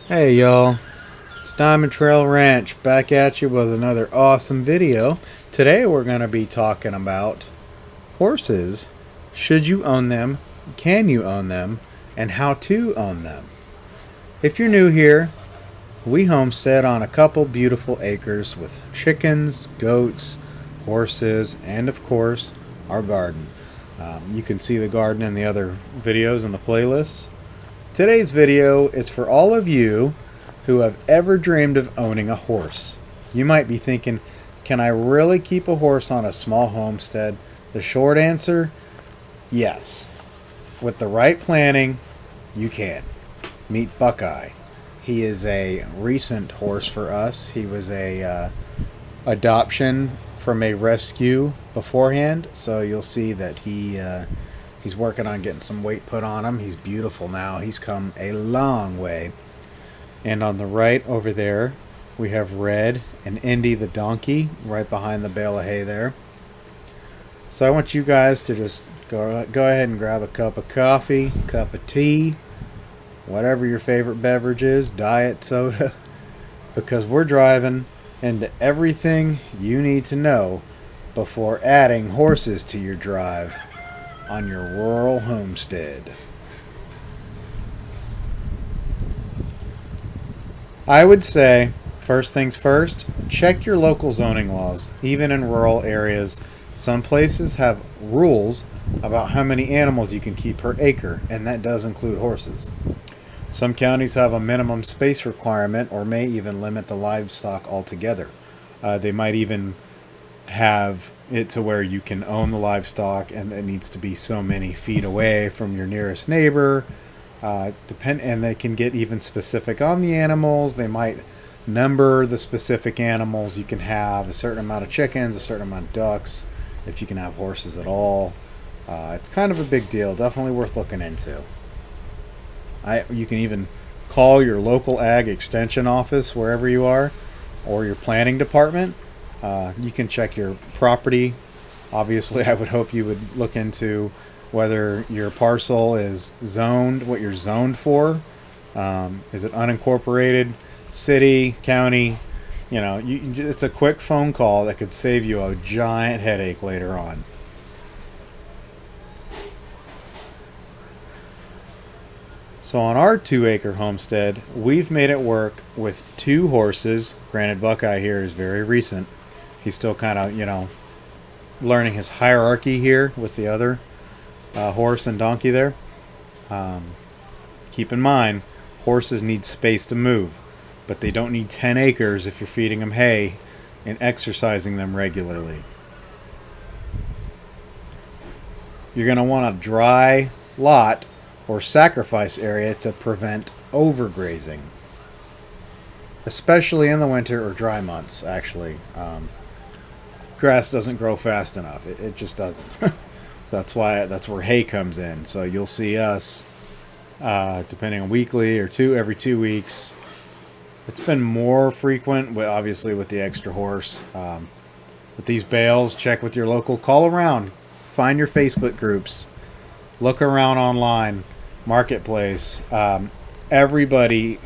Hey y'all, it's DiamondTrail Ranch back at you with another awesome video. Today we're going to be talking about horses. Should you own them? Can you own them? And how to own them. If you're new here, we homestead on a couple beautiful acres with chickens, goats, horses, and of course our garden. You can see the garden in the other videos in the playlists. Today's video is for all of you who have ever dreamed of owning a horse. You might be thinking, can I really keep a horse on a small homestead? The short answer, yes. With the right planning, you can. Meet Buckeye. He is a recent horse for us. He was a adoption from a rescue beforehand, so you'll see that he's working on getting some weight put on him. He's beautiful now. He's come a long way. And on the right over there, we have Red and Indy the donkey right behind the bale of hay there. So I want you guys to just go ahead and grab a cup of coffee, cup of tea, whatever your favorite beverage is, diet soda, because we're driving into everything you need to know before adding horses to your drive on your rural homestead. I would say, first things first, check your local zoning laws. Even in rural areas, some places have rules about how many animals you can keep per acre, and that does include horses. Some counties have a minimum space requirement or may even limit the livestock altogether. They might even have it to where you can own the livestock and it needs to be so many feet away from your nearest neighbor. And they can get even specific on the animals. They might number the specific animals. You can have a certain amount of chickens, a certain amount of ducks, if you can have horses at all. It's kind of a big deal. Definitely worth looking into. You can even call your local ag extension office wherever you are, or your planning department. You can check your property. Obviously, I would hope you would look into whether your parcel is zoned, what you're zoned for. Is it unincorporated, city, county? You know, it's a quick phone call that could save you a giant headache later on. So on our 2-acre homestead, we've made it work with 2 horses. Granted, Buckeye here is very recent. He's still kind of, learning his hierarchy here with the other horse and donkey there. Keep in mind, horses need space to move, but they don't need 10 acres if you're feeding them hay and exercising them regularly. You're going to want a dry lot or sacrifice area to prevent overgrazing, especially in the winter or dry months. Actually, grass doesn't grow fast enough. It just doesn't. That's where hay comes in. So you'll see us, depending on weekly or every 2 weeks. It's been more frequent, obviously with the extra horse. With these bales, check with your local, call around, find your Facebook groups, look around online, marketplace. Everybody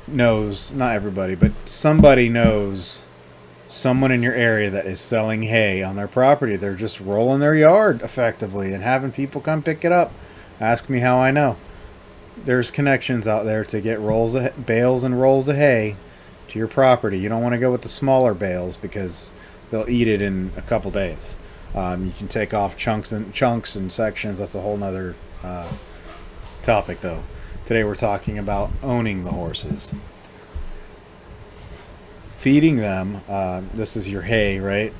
knows, not everybody, but somebody knows someone in your area that is selling hay on their property. They're just rolling their yard effectively and having people come pick it up. Ask me how I know. There's connections out there to get bales and rolls of hay to your property. You don't want to go with the smaller bales because they'll eat it in a couple days. You can take off chunks and sections. That's a whole nother topic though. Today we're talking about owning the horses. Feeding them, this is your hay, right?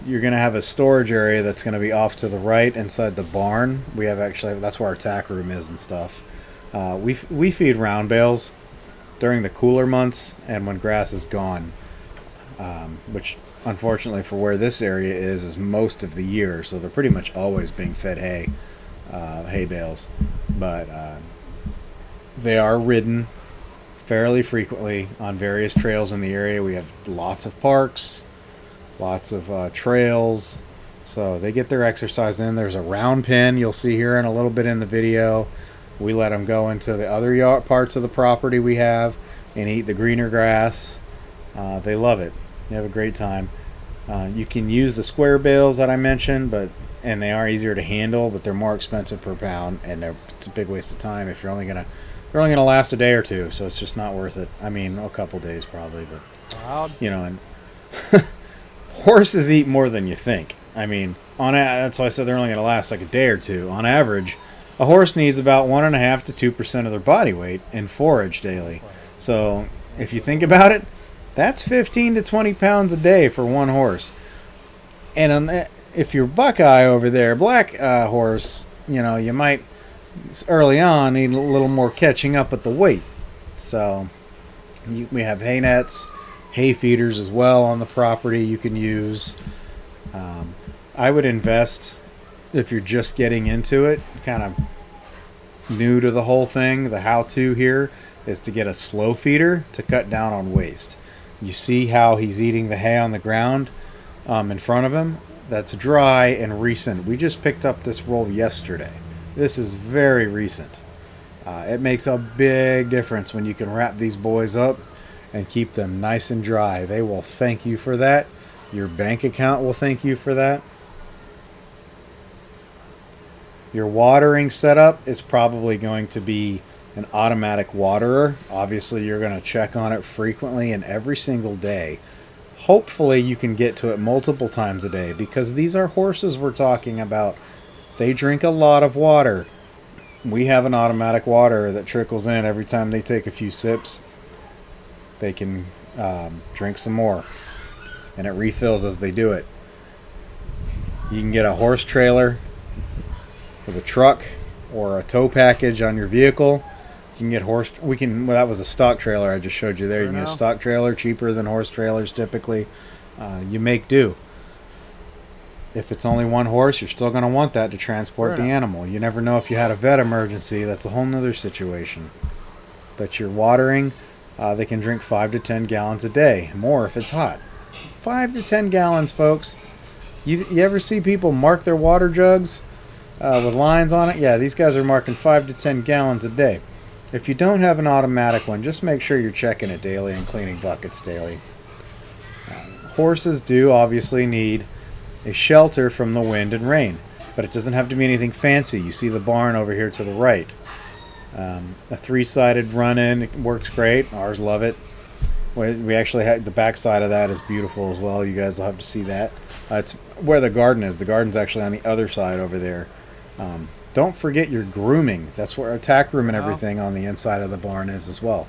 You're going to have a storage area that's going to be off to the right inside the barn. That's where our tack room is and stuff. We feed round bales during the cooler months and when grass is gone, which unfortunately for where this area is most of the year, so they're pretty much always being fed hay bales. But they are ridden fairly frequently on various trails in the area. We have lots of parks, lots of trails, so they get their exercise in. There's a round pen you'll see here in a little bit in the video We let them go into the other parts of the property we have and eat the greener grass. They love it. They have a great time. You can use the square bales that I mentioned, and they are easier to handle, but they're more expensive per pound, and it's a big waste of time if they're only gonna last a day or two, so it's just not worth it. I mean, a couple days probably, but and horses eat more than you think. I mean, that's why I said they're only gonna last like a day or two. On average, a horse needs about 1.5 to 2% of their body weight in forage daily. So if you think about it, that's 15 to 20 pounds a day for one horse. And if you're Buckeye over there, black horse, you might early on need a little more catching up with the weight. So we have hay nets, hay feeders as well on the property you can use. I would invest, if you're just getting into it, kind of new to the whole thing, the how-to here is to get a slow feeder to cut down on waste. You see how he's eating the hay on the ground in front of him? That's dry and recent. We just picked up this roll yesterday. This is very recent. It makes a big difference when you can wrap these boys up and keep them nice and dry. They will thank you for that. Your bank account will thank you for that. Your watering setup is probably going to be an automatic waterer. Obviously, you're going to check on it frequently and every single day. Hopefully, you can get to it multiple times a day, because these are horses we're talking about. They drink a lot of water. We have an automatic waterer that trickles in every time they take a few sips. They can drink some more, and it refills as they do it. You can get a horse trailer with a truck or a tow package on your vehicle. You can get that was a stock trailer I just showed you there. You can get a stock trailer, cheaper than horse trailers typically. You make do. If it's only one horse, you're still going to want that to transport the animal. You never know if you had a vet emergency. That's a whole nother situation. But your watering, they can drink 5 to 10 gallons a day. More if it's hot. 5 to 10 gallons, folks. You ever see people mark their water jugs with lines on it? Yeah, these guys are marking 5 to 10 gallons a day. If you don't have an automatic one, just make sure you're checking it daily and cleaning buckets daily. Horses do obviously need a shelter from the wind and rain, but it doesn't have to be anything fancy. You see the barn over here to the right. A 3-sided run-in works great. Ours love it. We actually had the back side of that is beautiful as well. You guys will have to see that. It's where the garden is. The garden's actually on the other side over there. Don't forget your grooming. That's where our tack room and everything on the inside of the barn is as well.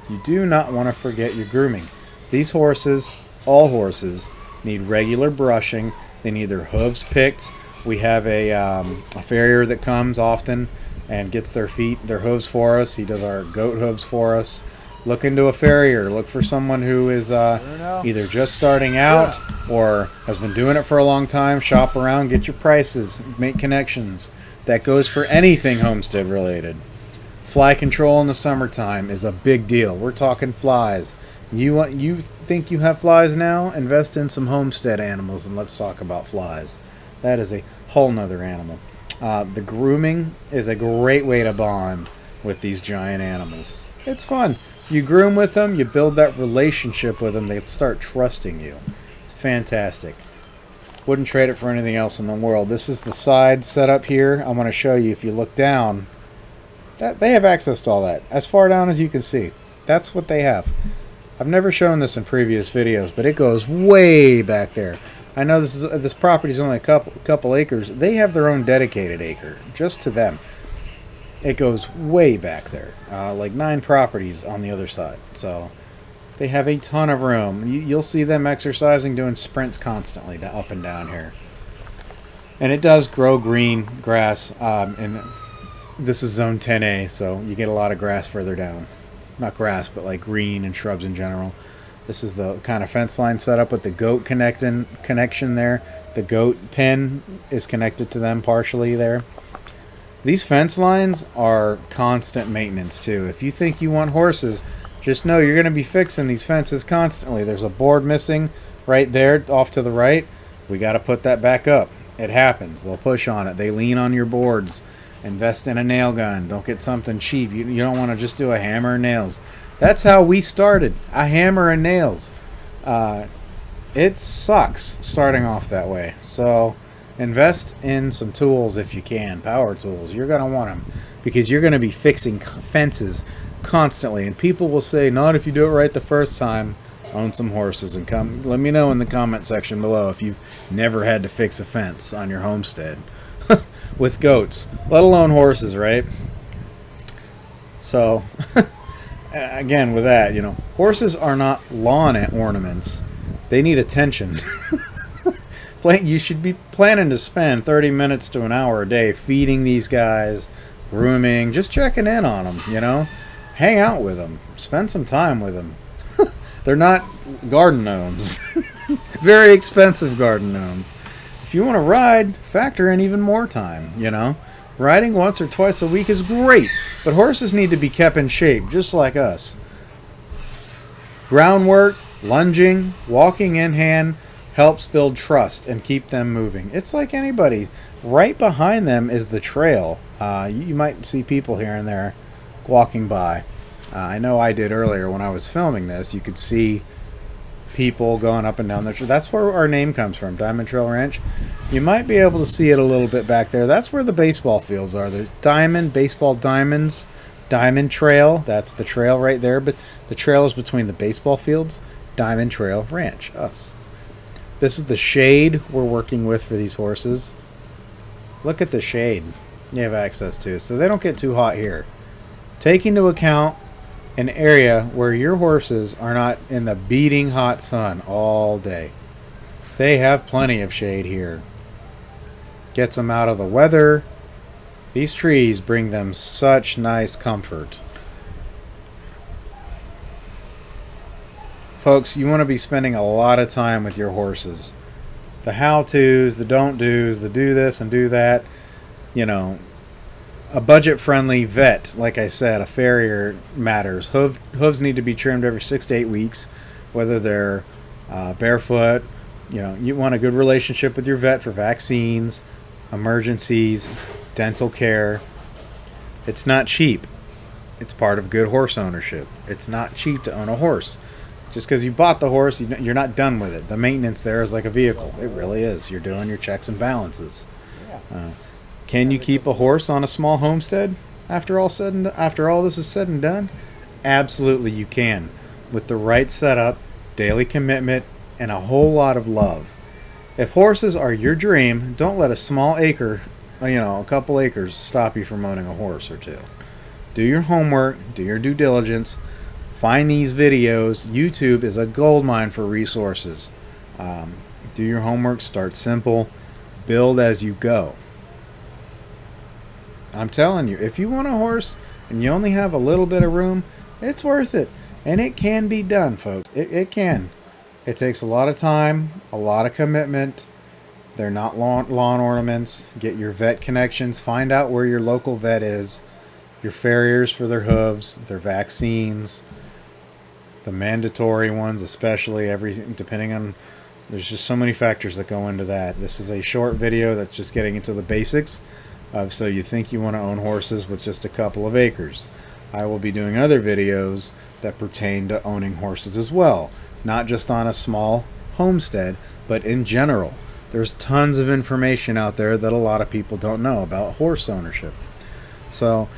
You do not want to forget your grooming. These horses, all horses, need regular brushing. They need their hooves picked. We have a farrier that comes often and gets their hooves for us. He does our goat hooves for us. Look into a farrier. Look for someone who is either just starting out or has been doing it for a long time. Shop around, get your prices, make connections. That goes for anything homestead related. Fly control in the summertime is a big deal. We're talking flies. You think you have flies now? Invest in some homestead animals and let's talk about flies. That is a whole nother animal. The grooming is a great way to bond with these giant animals. It's fun. You groom with them, you build that relationship with them, they start trusting you. It's fantastic. Wouldn't trade it for anything else in the world. This is the side setup here. I'm going to show you if you look down. They have access to all that. As far down as you can see. That's what they have. I've never shown this in previous videos, but it goes way back there. I know this property is only a couple acres. They have their own dedicated acre, just to them. It goes way back there, like 9 properties on the other side. So they have a ton of room. You'll see them exercising, doing sprints constantly up and down here. And it does grow green grass, and this is zone 10A, so you get a lot of grass further down. Not grass, but like green and shrubs in general. This is the kind of fence line set up with the goat connection there. The goat pen is connected to them partially there. These fence lines are constant maintenance too. If you think you want horses, just know you're going to be fixing these fences constantly. There's a board missing right there off to the right. We got to put that back up. It happens. They'll push on it. They lean on your boards. Invest in a nail gun. Don't get something cheap. You don't want to just do a hammer and nails. That's how we started. A hammer and nails. It sucks starting off that way. So invest in some tools if you can. Power tools. You're going to want them because you're going to be fixing fences constantly. And people will say, not if you do it right the first time. Own some horses and come. Let me know in the comment section below if you've never had to fix a fence on your homestead with goats, let alone horses, right? So again, with that, horses are not lawn ornaments. They need attention. You should be planning to spend 30 minutes to an hour a day feeding these guys, grooming, just checking in on them, hang out with them, spend some time with them. They're not garden gnomes. Very expensive garden gnomes. If you want to ride, factor in even more time, Riding once or twice a week is great, but horses need to be kept in shape, just like us. Groundwork, lunging, walking in hand helps build trust and keep them moving. It's like anybody. Right behind them is the trail. You might see people here and there walking by. I know I did earlier when I was filming this. You could see people going up and down the trail. That's where our name comes from, DiamondTrail Ranch. You might be able to see it a little bit back there. That's where the baseball fields are. The baseball diamonds, Diamond Trail. That's the trail right there. But the trail is between the baseball fields. DiamondTrail Ranch, us. This is the shade we're working with for these horses. Look at the shade you have access to, so they don't get too hot here. Take into account an area where your horses are not in the beating hot sun all day. They have plenty of shade here. Gets them out of the weather. These trees bring them such nice comfort. Folks, you want to be spending a lot of time with your horses. The how-tos, the don't-dos, the do this and do that. A budget-friendly vet, like I said, a farrier matters. Hooves need to be trimmed every 6 to 8 weeks, whether they're barefoot. You want a good relationship with your vet for vaccines, emergencies, dental care. It's not cheap. It's part of good horse ownership. It's not cheap to own a horse. Just because you bought the horse, you're not done with it. The maintenance there is like a vehicle. It really is. You're doing your checks and balances. Can you keep a horse on a small homestead after all this is said and done? Absolutely you can. With the right setup, daily commitment, and a whole lot of love. If horses are your dream, don't let a small acre, a couple acres, stop you from owning a horse or two. Do your homework, do your due diligence, find these videos. YouTube is a goldmine for resources. Do your homework, start simple, build as you go. I'm telling you, if you want a horse and you only have a little bit of room, it's worth it. And it can be done, folks. It can. It takes a lot of time, a lot of commitment. They're not lawn ornaments. Get your vet connections. Find out where your local vet is. Your farriers for their hooves, their vaccines, the mandatory ones especially, everything depending on, there's just so many factors that go into that. This is a short video that's just getting into the basics of so you think you want to own horses with just a couple of acres. I will be doing other videos that pertain to owning horses as well, not just on a small homestead, but in general. There's tons of information out there that a lot of people don't know about horse ownership. So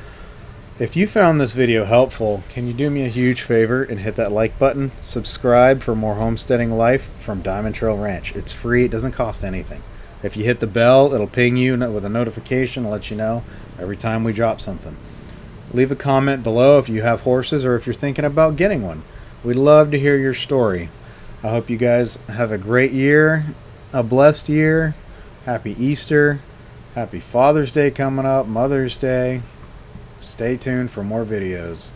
if you found this video helpful, can you do me a huge favor and hit that like button, subscribe for more homesteading life from DiamondTrail Ranch. It's free, it doesn't cost anything. If you hit the bell, it'll ping you with a notification to let you know every time we drop something. Leave a comment below if you have horses or if you're thinking about getting one. We'd love to hear your story. I hope you guys have a great year, a blessed year. Happy Easter. Happy Father's Day coming up, Mother's Day. Stay tuned for more videos.